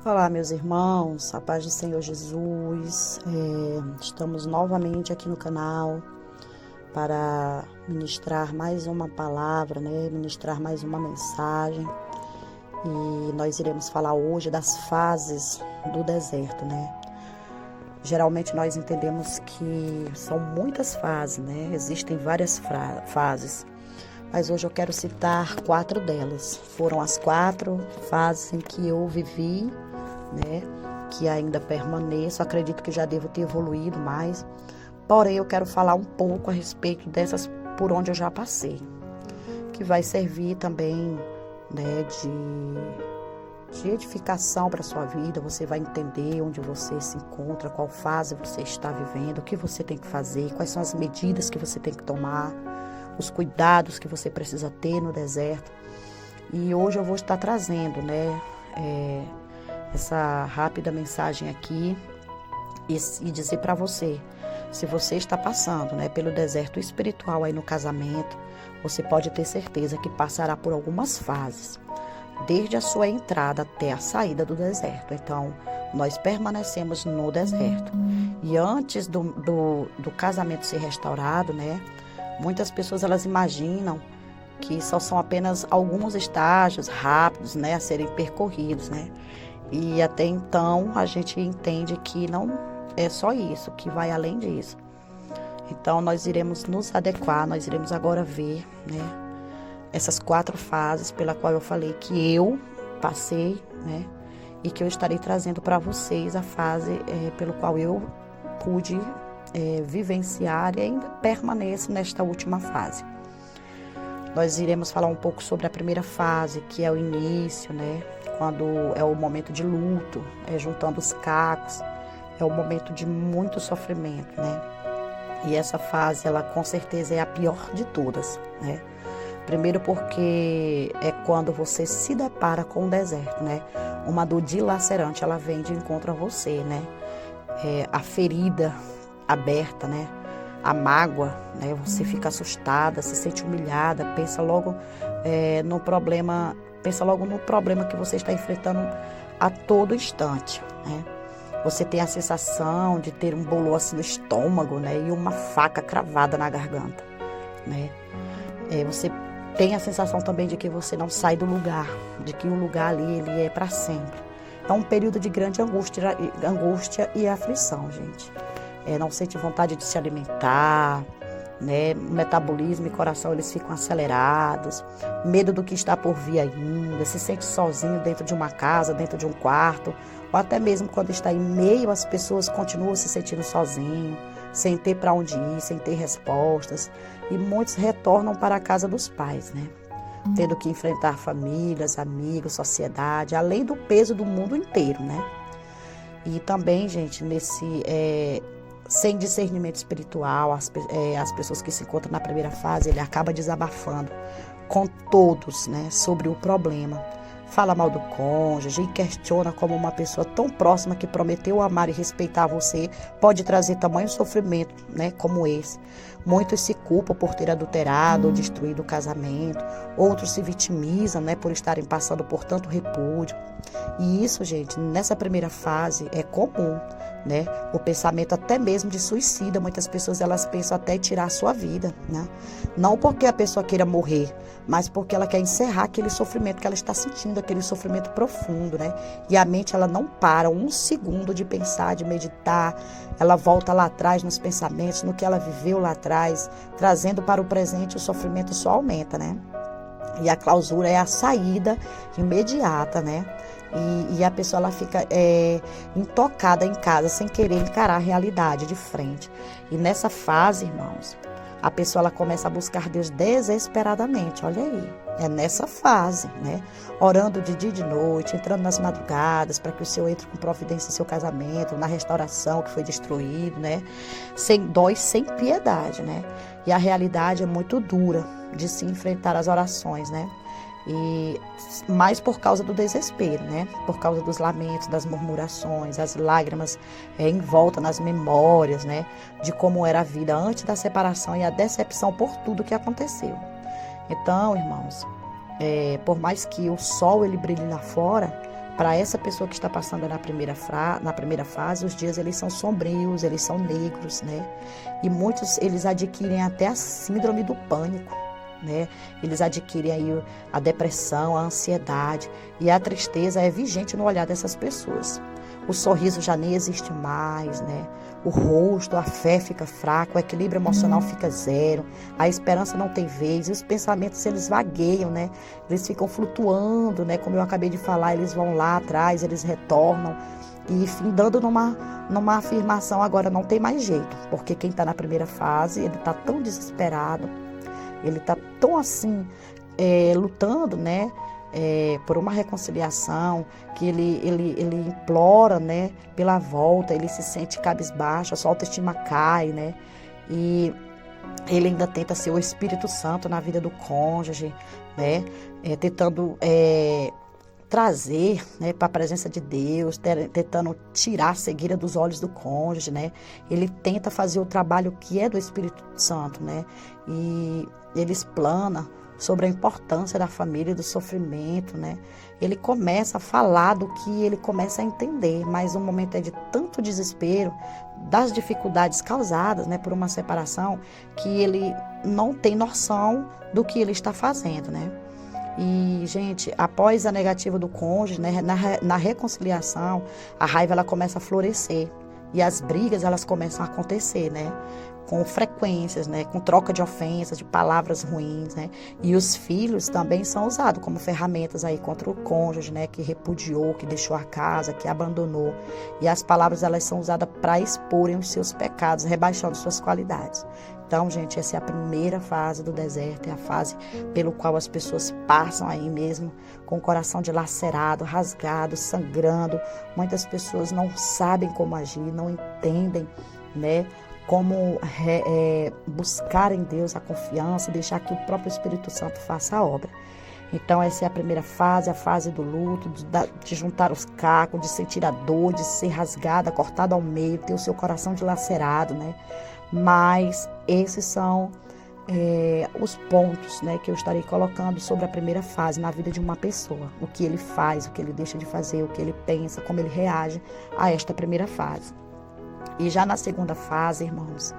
Olá, meus irmãos, a paz do Senhor Jesus. Estamos novamente aqui no canal para ministrar mais uma palavra, ministrar mais uma mensagem. E nós iremos falar hoje das fases do deserto, Geralmente nós entendemos que são muitas fases, Existem várias fases. Mas hoje eu quero citar 4 delas. Foram as 4 fases em que eu vivi, que ainda permaneço. Acredito que já devo ter evoluído mais. Porém, eu quero falar um pouco a respeito dessas por onde eu já passei. Que vai servir também, de edificação para a sua vida. Você vai entender onde você se encontra, qual fase você está vivendo, o que você tem que fazer, quais são as medidas que você tem que tomar, os cuidados que você precisa ter no deserto. E hoje eu vou estar trazendo, essa rápida mensagem aqui e dizer para você, se você está passando, pelo deserto espiritual aí no casamento, você pode ter certeza que passará por algumas fases, desde a sua entrada até a saída do deserto. Então, nós permanecemos no deserto. E antes do casamento ser restaurado, muitas pessoas elas imaginam que só são apenas alguns estágios rápidos, a serem percorridos, E até então a gente entende que não é só isso, que vai além disso. Então nós iremos nos adequar, nós iremos agora ver, essas 4 fases pela qual eu falei que eu passei, e que eu estarei trazendo para vocês a fase pelo qual eu pude vivenciar e ainda permaneço nesta última fase. Nós iremos falar um pouco sobre a primeira fase, que é o início, quando é o momento de luto, juntando os cacos, é o momento de muito sofrimento, E essa fase, ela com certeza é a pior de todas, Primeiro porque é quando você se depara com o deserto, Uma dor dilacerante, ela vem de encontro a você, A ferida aberta, A mágoa, Você fica assustada, se sente humilhada, pensa logo no problema que você está enfrentando a todo instante, Você tem a sensação de ter um bolor assim no estômago, e uma faca cravada na garganta, Você tem a sensação também de que você não sai do lugar, de que o lugar ali ele é para sempre. É um período de grande angústia e aflição, gente. Não sente vontade de se alimentar, O metabolismo e coração eles ficam acelerados, medo do que está por vir ainda, se sente sozinho dentro de uma casa, dentro de um quarto, ou até mesmo quando está em meio às pessoas, continua se sentindo sozinho, sem ter para onde ir, sem ter respostas, e muitos retornam para a casa dos pais, Tendo que enfrentar famílias, amigos, sociedade, além do peso do mundo inteiro, E também, gente, sem discernimento espiritual, as pessoas que se encontram na primeira fase, ele acaba desabafando com todos, sobre o problema. Fala mal do cônjuge e questiona como uma pessoa tão próxima que prometeu amar e respeitar você pode trazer tamanho sofrimento, como esse. Muitos se culpam por ter adulterado ou destruído o casamento. Outros se vitimizam, por estarem passando por tanto repúdio. E isso, gente, nessa primeira fase é comum, O pensamento até mesmo de suicida. Muitas pessoas elas pensam até em tirar a sua vida, Não porque a pessoa queira morrer, mas porque ela quer encerrar aquele sofrimento que ela está sentindo, aquele sofrimento profundo, E a mente ela não para um segundo de pensar, de meditar. Ela volta lá atrás nos pensamentos, no que ela viveu lá atrás, trazendo para o presente. O sofrimento só aumenta, E a clausura é a saída imediata, E a pessoa ela fica intocada em casa, sem querer encarar a realidade de frente. E nessa fase, irmãos, a pessoa ela começa a buscar Deus desesperadamente, olha aí. É nessa fase, Orando de dia e de noite, entrando nas madrugadas, para que o Senhor entre com providência em seu casamento, na restauração que foi destruído, Sem dó e sem piedade, E a realidade é muito dura de se enfrentar as orações, E mais por causa do desespero, Por causa dos lamentos, das murmurações, as lágrimas em volta nas memórias, De como era a vida antes da separação e a decepção por tudo que aconteceu. Então, irmãos, por mais que o sol ele brilhe lá fora, para essa pessoa que está passando na primeira fase, os dias eles são sombrios, eles são negros, né? E muitos, eles adquirem até a síndrome do pânico, né? Eles adquirem aí a depressão, a ansiedade, e a tristeza é vigente no olhar dessas pessoas. O sorriso já nem existe mais, né? O rosto, a fé fica fraca, o equilíbrio emocional fica zero, a esperança não tem vez, e os pensamentos eles vagueiam, né? Eles ficam flutuando, né? Como eu acabei de falar, eles vão lá atrás, eles retornam, e findando numa afirmação, agora não tem mais jeito, porque quem está na primeira fase, ele está tão desesperado, ele está tão assim, lutando, né? Por uma reconciliação, que ele implora, né, pela volta, ele se sente cabisbaixo, a sua autoestima cai, né, e ele ainda tenta ser o Espírito Santo na vida do cônjuge, né, tentando trazer, né, para a presença de Deus, tentando tirar a cegueira dos olhos do cônjuge, né, ele tenta fazer o trabalho que é do Espírito Santo, né, e ele explana sobre a importância da família e do sofrimento, né? Ele começa a falar do que ele começa a entender, mas o momento é de tanto desespero, das dificuldades causadas, né, por uma separação, que ele não tem noção do que ele está fazendo, né? E, gente, após a negativa do cônjuge, né, na reconciliação, a raiva ela começa a florescer e as brigas elas começam a acontecer, né? Com frequências, né, com troca de ofensas, de palavras ruins, né, e os filhos também são usados como ferramentas aí contra o cônjuge, né, que repudiou, que deixou a casa, que abandonou, e as palavras elas são usadas para exporem os seus pecados, rebaixando suas qualidades. Então, gente, essa é a primeira fase do deserto, é a fase pelo qual as pessoas passam aí mesmo, com o coração dilacerado, rasgado, sangrando. Muitas pessoas não sabem como agir, não entendem, né, como buscar em Deus a confiança e deixar que o próprio Espírito Santo faça a obra. Então essa é a primeira fase, a fase do luto, de juntar os cacos, de sentir a dor, de ser rasgada, cortada ao meio, ter o seu coração dilacerado, né? Mas esses são os pontos, né, que eu estarei colocando sobre a primeira fase na vida de uma pessoa. O que ele faz, o que ele deixa de fazer, o que ele pensa, como ele reage a esta primeira fase. E já na segunda fase, irmãos,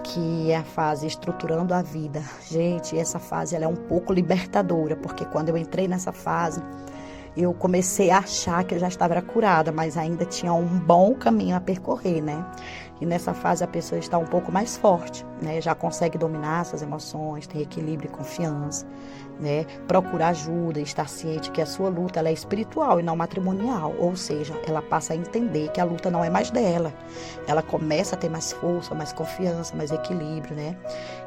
que é a fase estruturando a vida. Gente, essa fase ela é um pouco libertadora, porque quando eu entrei nessa fase, eu comecei a achar que eu já estava curada, mas ainda tinha um bom caminho a percorrer, né? E nessa fase a pessoa está um pouco mais forte, né? Já consegue dominar suas emoções, ter equilíbrio e confiança, né? Procura ajuda, estar ciente que a sua luta ela é espiritual e não matrimonial, ou seja, ela passa a entender que a luta não é mais dela. Ela começa a ter mais força, mais confiança, mais equilíbrio, né?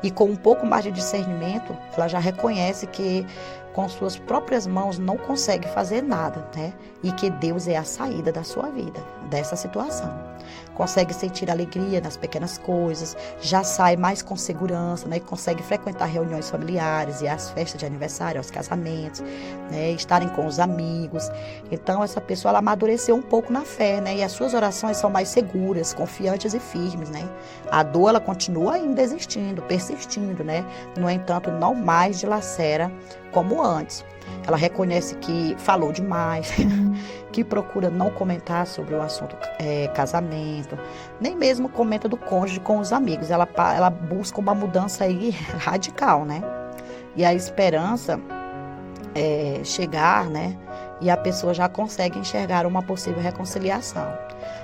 E com um pouco mais de discernimento, ela já reconhece que com suas próprias mãos não consegue fazer nada, né? E que Deus é a saída da sua vida, dessa situação. Consegue sentir alegria nas pequenas coisas, já sai mais com segurança, né? Consegue frequentar reuniões familiares e as festas de aniversário, os casamentos, né? Estarem com os amigos. Então, essa pessoa ela amadureceu um pouco na fé, né? E as suas orações são mais seguras, confiantes e firmes, né? A dor, ela continua ainda existindo, persistindo, né? No entanto, não mais dilacera como antes. Ela reconhece que falou demais, que procura não comentar sobre o assunto casamento, nem mesmo comenta do cônjuge com os amigos. Ela busca uma mudança aí radical, né? E a esperança chegar, né? E a pessoa já consegue enxergar uma possível reconciliação.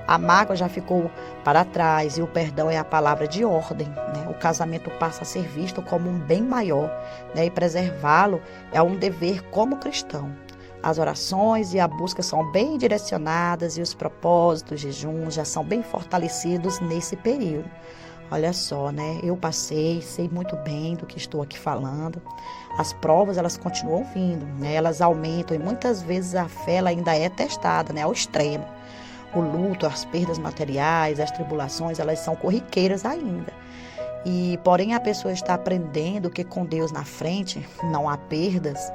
A mágoa já ficou para trás e o perdão é a palavra de ordem, né? O casamento passa a ser visto como um bem maior, né? E preservá-lo é um dever como cristão. As orações e a busca são bem direcionadas e os propósitos, jejuns já são bem fortalecidos nesse período. Olha só, né? Eu passei, sei muito bem do que estou aqui falando. As provas, elas continuam vindo, né? Elas aumentam e muitas vezes a fé ela ainda é testada, né? Ao extremo. O luto, as perdas materiais, as tribulações, elas são corriqueiras ainda. E, porém, a pessoa está aprendendo que com Deus na frente não há perdas,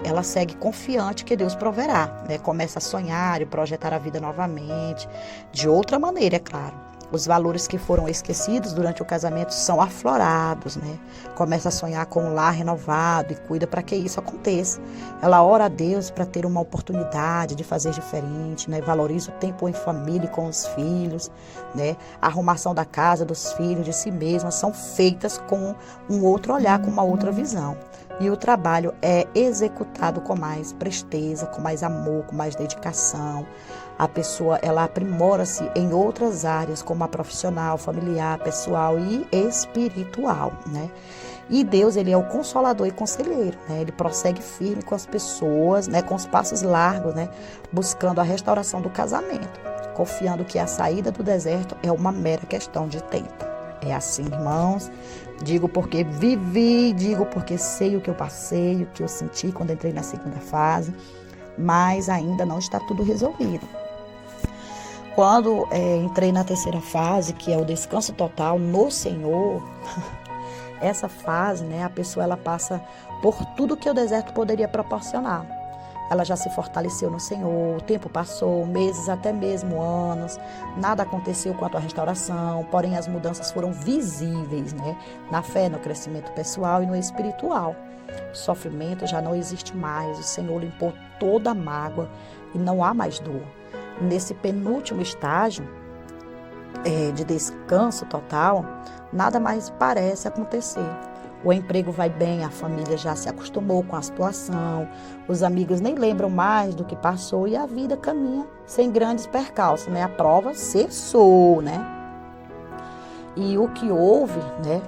ela segue confiante que Deus proverá, né? Começa a sonhar e projetar a vida novamente, de outra maneira, é claro. Os valores que foram esquecidos durante o casamento são aflorados, né? Começa a sonhar com um lar renovado e cuida para que isso aconteça. Ela ora a Deus para ter uma oportunidade de fazer diferente, né? Valoriza o tempo em família e com os filhos, né? A arrumação da casa, dos filhos, de si mesma, são feitas com um outro olhar, com uma outra visão. E o trabalho é executado com mais presteza, com mais amor, com mais dedicação. A pessoa, ela aprimora-se em outras áreas, como a profissional, familiar, pessoal e espiritual, né? E Deus, ele é o consolador e conselheiro, né? Ele prossegue firme com as pessoas, né? Com os passos largos, né? Buscando a restauração do casamento, confiando que a saída do deserto é uma mera questão de tempo. É assim, irmãos. Digo porque vivi, digo porque sei o que eu passei, o que eu senti quando entrei na segunda fase, mas ainda não está tudo resolvido. Quando entrei na terceira fase, que é o descanso total no Senhor, essa fase, né, a pessoa ela passa por tudo que o deserto poderia proporcionar. Ela já se fortaleceu no Senhor, o tempo passou, meses, até mesmo anos, nada aconteceu quanto à restauração, porém as mudanças foram visíveis, né, na fé, no crescimento pessoal e no espiritual. O sofrimento já não existe mais, o Senhor limpou toda a mágoa e não há mais dor. Nesse penúltimo estágio de descanso total, nada mais parece acontecer. O emprego vai bem, a família já se acostumou com a situação, os amigos nem lembram mais do que passou e a vida caminha sem grandes percalços, né? A prova cessou, né? E o que houve, né?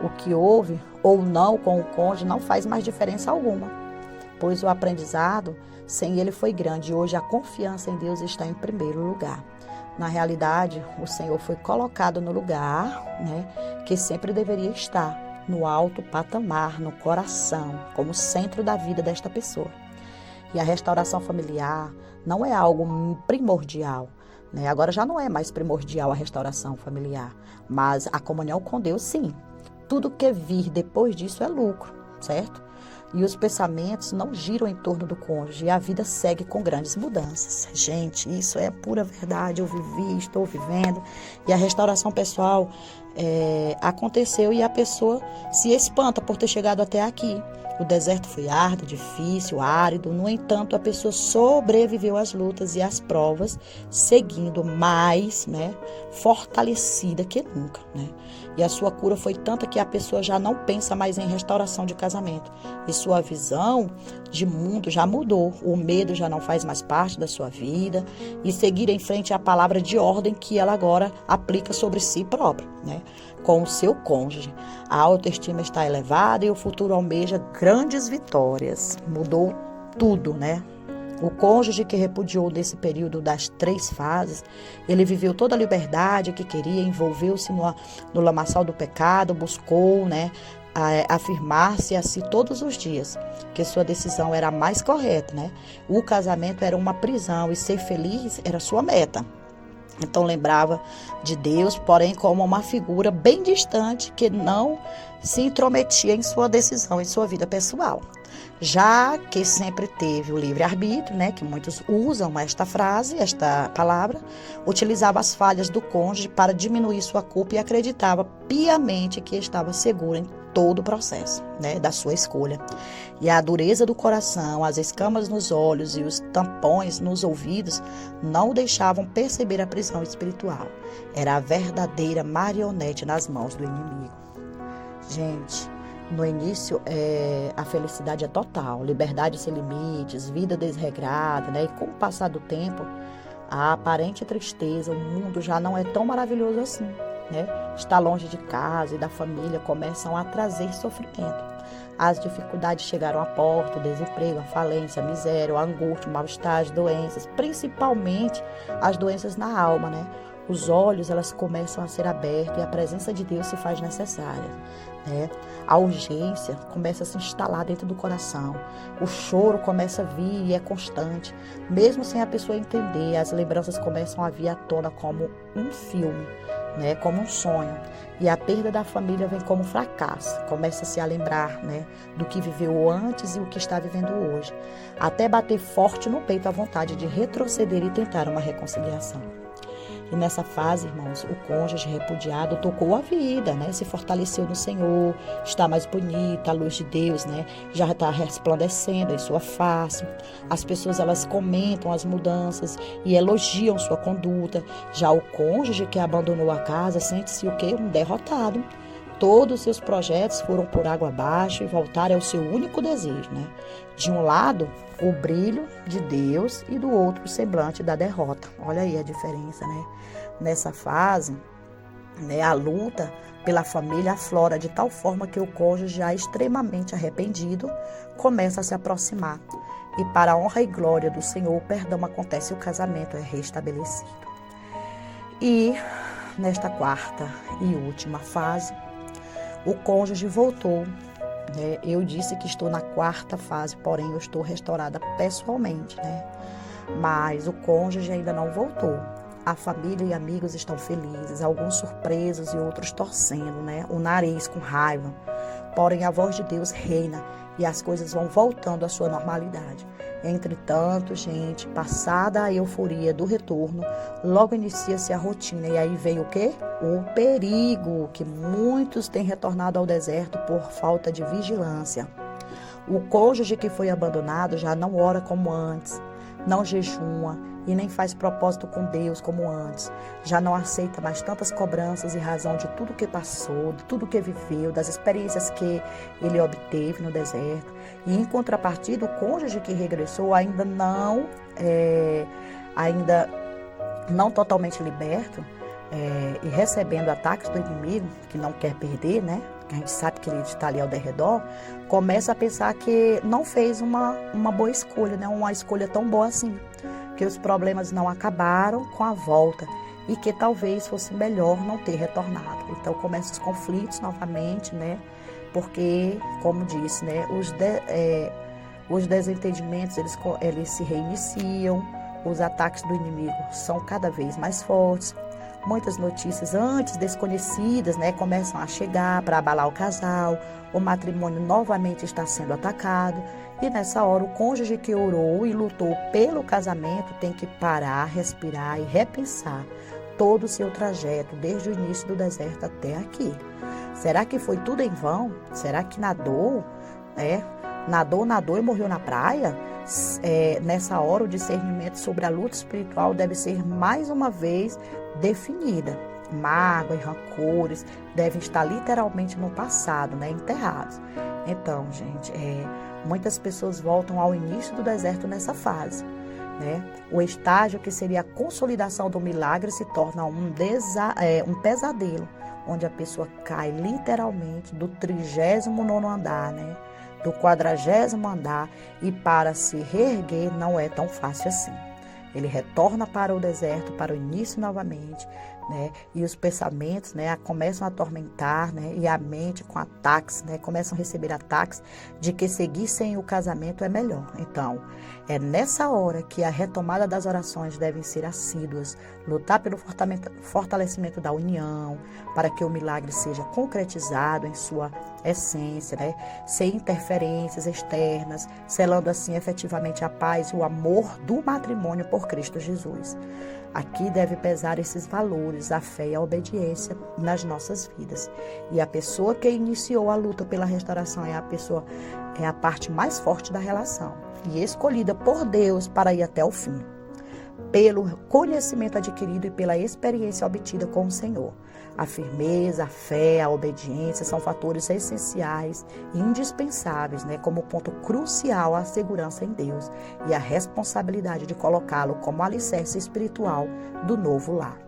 O que houve ou não com o cônjuge não faz mais diferença alguma, pois o aprendizado sem ele foi grande e hoje a confiança em Deus está em primeiro lugar. Na realidade, o Senhor foi colocado no lugar, né, que sempre deveria estar, no alto patamar, no coração, como centro da vida desta pessoa. E a restauração familiar não é algo primordial, né? Agora já não é mais primordial a restauração familiar, mas a comunhão com Deus, sim. Tudo que vir depois disso é lucro, certo? E os pensamentos não giram em torno do cônjuge e a vida segue com grandes mudanças. Gente, isso é pura verdade, eu vivi, estou vivendo. E a restauração pessoal aconteceu e a pessoa se espanta por ter chegado até aqui. O deserto foi árduo, difícil, árido. No entanto, a pessoa sobreviveu às lutas e às provas, seguindo mais, né, fortalecida que nunca, né? E a sua cura foi tanta que a pessoa já não pensa mais em restauração de casamento. E sua visão de mundo já mudou. O medo já não faz mais parte da sua vida. E seguir em frente à palavra de ordem que ela agora aplica sobre si própria, né? Com o seu cônjuge. A autoestima está elevada e o futuro almeja grandes vitórias. Mudou tudo, né? O cônjuge que repudiou nesse período das 3 fases, ele viveu toda a liberdade que queria, envolveu-se no lamaçal do pecado, buscou, né, afirmar-se a si todos os dias, que sua decisão era a mais correta, né? O casamento era uma prisão e ser feliz era sua meta. Então lembrava de Deus, porém como uma figura bem distante que não se intrometia em sua decisão, em sua vida pessoal. Já que sempre teve o livre-arbítrio, né, que muitos usam esta frase, esta palavra, utilizava as falhas do cônjuge para diminuir sua culpa e acreditava piamente que estava seguro em todo o processo, né, da sua escolha. E a dureza do coração, as escamas nos olhos e os tampões nos ouvidos não o deixavam perceber a prisão espiritual. Era a verdadeira marionete nas mãos do inimigo. Gente, no início, a felicidade é total, liberdade sem limites, vida desregrada, né? E com o passar do tempo, a aparente tristeza, o mundo já não é tão maravilhoso assim, né? Estar longe de casa e da família começam a trazer sofrimento. As dificuldades chegaram à porta, o desemprego, a falência, a miséria, a angústia, o mal-estar, as doenças, principalmente as doenças na alma, né? Os olhos, elas começam a ser abertos e a presença de Deus se faz necessária, né? A urgência começa a se instalar dentro do coração. O choro começa a vir e é constante. Mesmo sem a pessoa entender, as lembranças começam a vir à tona como um filme, né? Como um sonho. E a perda da família vem como fracasso. Começa-se a lembrar, né, do que viveu antes e o que está vivendo hoje. Até bater forte no peito a vontade de retroceder e tentar uma reconciliação. E nessa fase, irmãos, o cônjuge repudiado tocou a vida, né? Se fortaleceu no Senhor, está mais bonita, a luz de Deus, né? Já está resplandecendo em sua face. As pessoas, elas comentam as mudanças e elogiam sua conduta. Já o cônjuge que abandonou a casa sente-se o quê? Um derrotado. Todos os seus projetos foram por água abaixo e voltaram ao seu único desejo, né? De um lado, o brilho de Deus e do outro, o semblante da derrota. Olha aí a diferença, né? Nessa fase, né, a luta pela família aflora de tal forma que o cônjuge, já extremamente arrependido, começa a se aproximar. E para a honra e glória do Senhor, o perdão acontece e o casamento é restabelecido. E nesta quarta e última fase, o cônjuge voltou, né? Eu disse que estou na quarta fase, porém eu estou restaurada pessoalmente, né? Mas o cônjuge ainda não voltou. A família e amigos estão felizes, alguns surpresos e outros torcendo, né? O nariz com raiva. Porém, a voz de Deus reina e as coisas vão voltando à sua normalidade. Entretanto, gente, passada a euforia do retorno, logo inicia-se a rotina. E aí vem o quê? O perigo, que muitos têm retornado ao deserto por falta de vigilância. O cônjuge que foi abandonado já não ora como antes, não jejua e nem faz propósito com Deus como antes. Já não aceita mais tantas cobranças em razão de tudo que passou, de tudo que viveu, das experiências que ele obteve no deserto. E em contrapartida, o cônjuge que regressou ainda não totalmente liberto e recebendo ataques do inimigo, que não quer perder, né? Que a gente sabe que ele está ali ao redor, começa a pensar que não fez uma boa escolha, né? Uma escolha tão boa assim, que os problemas não acabaram com a volta e que talvez fosse melhor não ter retornado. Então começam os conflitos novamente, né? Porque, como disse, né? Os desentendimentos, eles se reiniciam, os ataques do inimigo são cada vez mais fortes. Muitas notícias antes desconhecidas, né, começam a chegar para abalar o casal. O matrimônio novamente está sendo atacado. E nessa hora, o cônjuge que orou e lutou pelo casamento tem que parar, respirar e repensar todo o seu trajeto, desde o início do deserto até aqui. Será que foi tudo em vão? Será que nadou, né? Nadou e morreu na praia? Nessa hora, o discernimento sobre a luta espiritual deve ser mais uma vez definida. Mágoa e rancores devem estar literalmente no passado, né? Enterrados. Então, gente, muitas pessoas voltam ao início do deserto nessa fase, né? O estágio que seria a consolidação do milagre se torna um pesadelo, onde a pessoa cai literalmente do 39º andar, né? Do 40º andar, e para se reerguer não é tão fácil assim. Ele retorna para o deserto, para o início novamente, né? E os pensamentos, né, começam a atormentar, né? E a mente com ataques, né? Começam a receber ataques de que seguir sem o casamento é melhor. Então, é nessa hora que a retomada das orações devem ser assíduas, lutar pelo fortalecimento da união, para que o milagre seja concretizado em sua essência, né? Sem interferências externas, selando assim efetivamente a paz e o amor do matrimônio por Cristo Jesus. Aqui deve pesar esses valores, a fé e a obediência nas nossas vidas. E a pessoa que iniciou a luta pela restauração é a parte mais forte da relação e escolhida por Deus para ir até o fim, pelo conhecimento adquirido e pela experiência obtida com o Senhor. A firmeza, a fé, a obediência são fatores essenciais e indispensáveis, né, como ponto crucial à segurança em Deus e a responsabilidade de colocá-lo como alicerce espiritual do novo lar.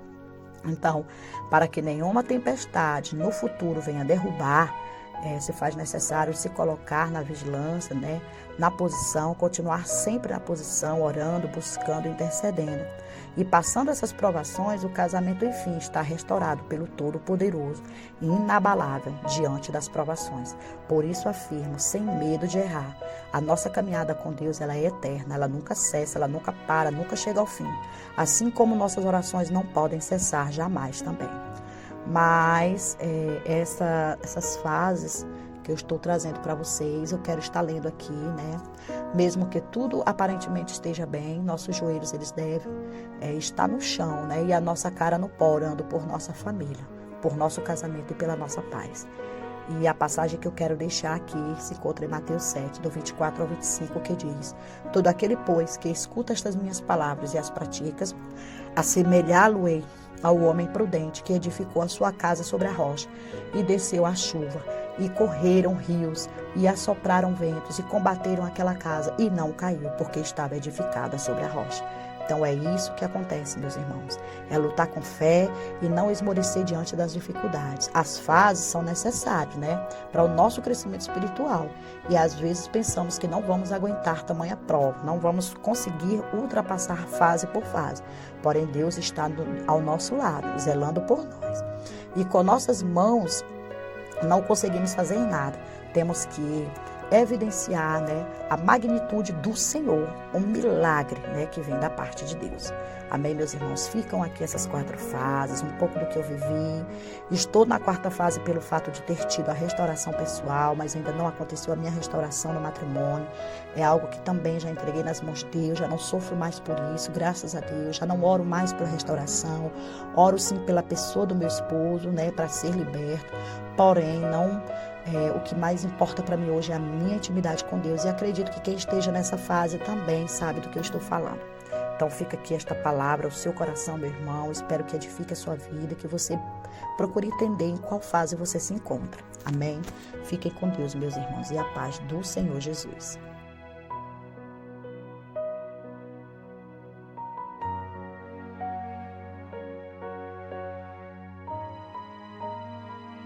Então, para que nenhuma tempestade no futuro venha derrubar, se faz necessário se colocar na vigilância, né, na posição, continuar sempre na posição, orando, buscando, intercedendo. E passando essas provações, o casamento, enfim, está restaurado pelo Todo-Poderoso e inabalável diante das provações. Por isso afirmo, sem medo de errar, a nossa caminhada com Deus, ela é eterna, ela nunca cessa, ela nunca para, nunca chega ao fim. Assim como nossas orações não podem cessar jamais também. Mas essas fases que eu estou trazendo para vocês. Eu quero estar lendo aqui, né? Mesmo que tudo aparentemente esteja bem, nossos joelhos eles devem estar no chão, né? E a nossa cara no pó, orando por nossa família, por nosso casamento e pela nossa paz. E a passagem que eu quero deixar aqui se encontra em Mateus 7, do 24 ao 25, que diz: todo aquele, pois, que escuta estas minhas palavras e as praticas, assemelhá-lo-ei ao homem prudente que edificou a sua casa sobre a rocha, e desceu a chuva, e correram rios, e assopraram ventos, e combateram aquela casa, e não caiu, porque estava edificada sobre a rocha. Então é isso que acontece, meus irmãos. É lutar com fé e não esmorecer diante das dificuldades. As fases são necessárias, né? Para o nosso crescimento espiritual. E às vezes pensamos que não vamos aguentar tamanha prova, não vamos conseguir ultrapassar fase por fase. Porém, Deus está ao nosso lado, zelando por nós. E com nossas mãos não conseguimos fazer nada. Temos que evidenciar, né, a magnitude do Senhor, um milagre, né, que vem da parte de Deus. Amém, meus irmãos? Ficam aqui essas 4 fases, um pouco do que eu vivi. Estou na 4ª fase pelo fato de ter tido a restauração pessoal, mas ainda não aconteceu a minha restauração no matrimônio. É algo que também já entreguei nas mãos de Deus, já não sofro mais por isso, graças a Deus. Já não oro mais por restauração. Oro sim pela pessoa do meu esposo, né, para ser liberto. Porém, não... o que mais importa para mim hoje é a minha intimidade com Deus, e acredito que quem esteja nessa fase também sabe do que eu estou falando. Então fica aqui esta palavra ao seu coração, meu irmão. Espero que edifique a sua vida, que você procure entender em qual fase você se encontra. Amém? Fiquem com Deus, meus irmãos, e a paz do Senhor Jesus.